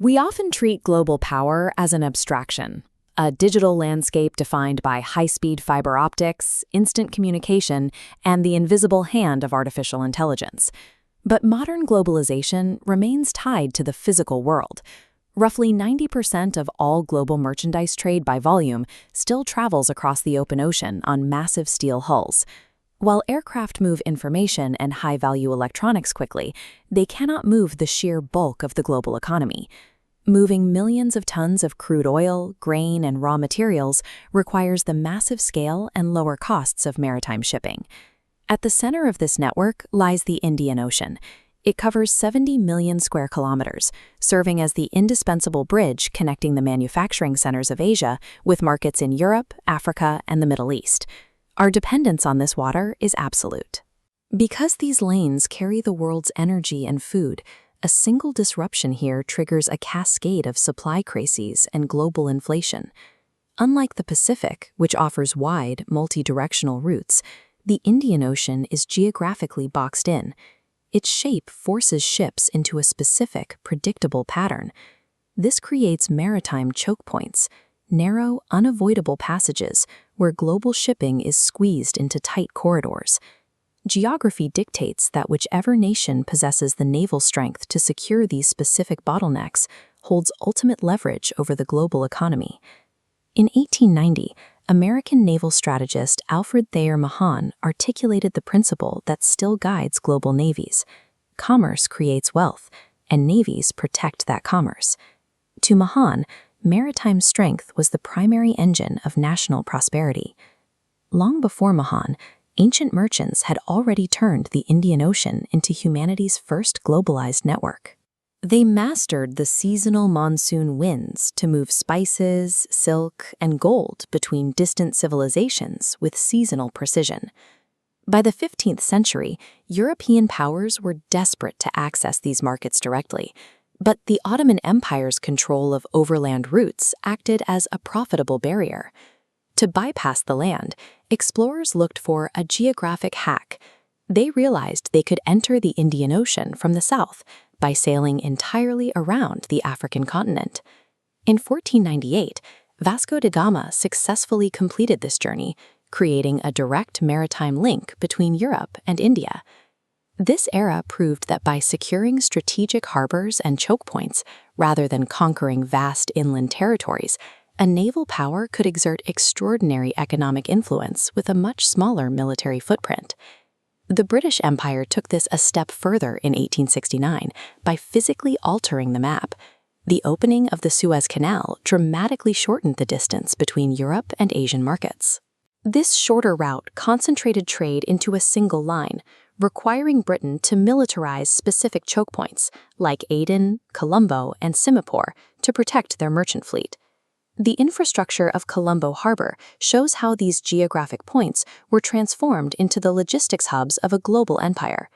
We often treat global power as an abstraction, a digital landscape defined by high-speed fiber optics, instant communication, and the invisible hand of artificial intelligence. But modern globalization remains tied to the physical world. Roughly 90% of all global merchandise trade by volume still travels across the open ocean on massive steel hulls. While aircraft move information and high-value electronics quickly, they cannot move the sheer bulk of the global economy. Moving millions of tons of crude oil, grain, and raw materials requires the massive scale and lower costs of maritime shipping. At the center of this network lies the Indian Ocean. It covers 70 million square kilometers, serving as the indispensable bridge connecting the manufacturing centers of Asia with markets in Europe, Africa, and the Middle East. Our dependence on this water is absolute. Because these lanes carry the world's energy and food, a single disruption here triggers a cascade of supply crises and global inflation. Unlike the Pacific, which offers wide, multi-directional routes, the Indian Ocean is geographically boxed in. Its shape forces ships into a specific, predictable pattern. This creates maritime choke points, narrow, unavoidable passages where global shipping is squeezed into tight corridors. Geography dictates that whichever nation possesses the naval strength to secure these specific bottlenecks holds ultimate leverage over the global economy. In 1890, American naval strategist Alfred Thayer Mahan articulated the principle that still guides global navies. Commerce creates wealth, and navies protect that commerce. To Mahan, maritime strength was the primary engine of national prosperity. Long before Mahan, ancient merchants had already turned the Indian Ocean into humanity's first globalized network. They mastered the seasonal monsoon winds to move spices, silk, and gold between distant civilizations with seasonal precision. By the 15th century, European powers were desperate to access these markets directly, but the Ottoman Empire's control of overland routes acted as a profitable barrier. To bypass the land, explorers looked for a geographic hack. They realized they could enter the Indian Ocean from the south by sailing entirely around the African continent. In 1498, Vasco da Gama successfully completed this journey, creating a direct maritime link between Europe and India. This era proved that by securing strategic harbors and choke points, rather than conquering vast inland territories, a naval power could exert extraordinary economic influence with a much smaller military footprint. The British Empire took this a step further in 1869 by physically altering the map. The opening of the Suez Canal dramatically shortened the distance between Europe and Asian markets. This shorter route concentrated trade into a single line, requiring Britain to militarize specific choke points like Aden, Colombo, and Singapore to protect their merchant fleet. The infrastructure of Colombo Harbor shows how these geographic points were transformed into the logistics hubs of a global empire.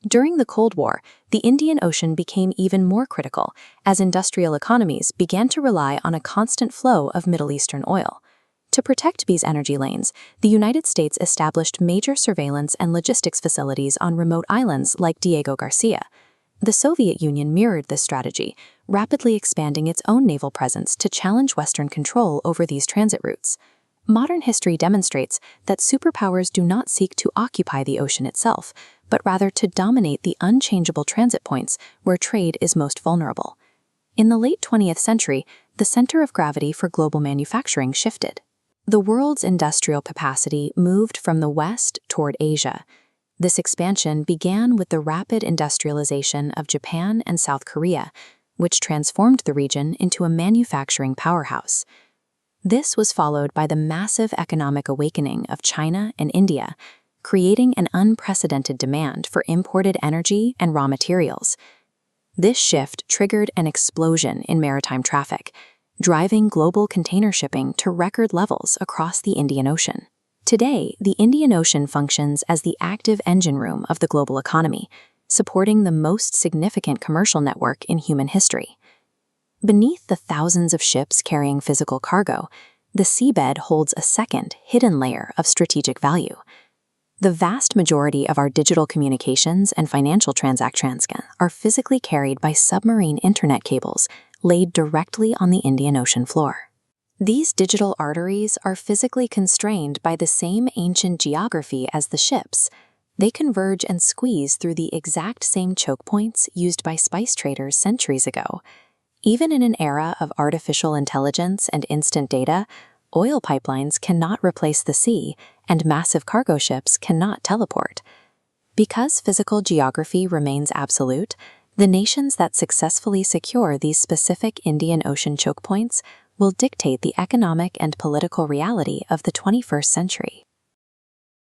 During the Cold War, the Indian Ocean became even more critical as industrial economies began to rely on a constant flow of Middle Eastern oil. To protect these energy lanes, the United States established major surveillance and logistics facilities on remote islands like Diego Garcia. The Soviet Union mirrored this strategy, rapidly expanding its own naval presence to challenge Western control over these transit routes. Modern history demonstrates that superpowers do not seek to occupy the ocean itself, but rather to dominate the unchangeable transit points where trade is most vulnerable. In the late 20th century, the center of gravity for global manufacturing shifted. The world's industrial capacity moved from the West toward Asia. This expansion began with the rapid industrialization of Japan and South Korea, which transformed the region into a manufacturing powerhouse. This was followed by the massive economic awakening of China and India, creating an unprecedented demand for imported energy and raw materials. This shift triggered an explosion in maritime traffic, driving global container shipping to record levels across the Indian Ocean. Today, the Indian Ocean functions as the active engine room of the global economy, supporting the most significant commercial network in human history. Beneath the thousands of ships carrying physical cargo, the seabed holds a second, hidden layer of strategic value. The vast majority of our digital communications and financial transactions are physically carried by submarine internet cables, laid directly on the Indian Ocean floor. These digital arteries are physically constrained by the same ancient geography as the ships. They converge and squeeze through the exact same choke points used by spice traders centuries ago. Even in an era of artificial intelligence and instant data, oil pipelines cannot replace the sea, and massive cargo ships cannot teleport. Because physical geography remains absolute, the nations that successfully secure these specific Indian Ocean choke points will dictate the economic and political reality of the 21st century.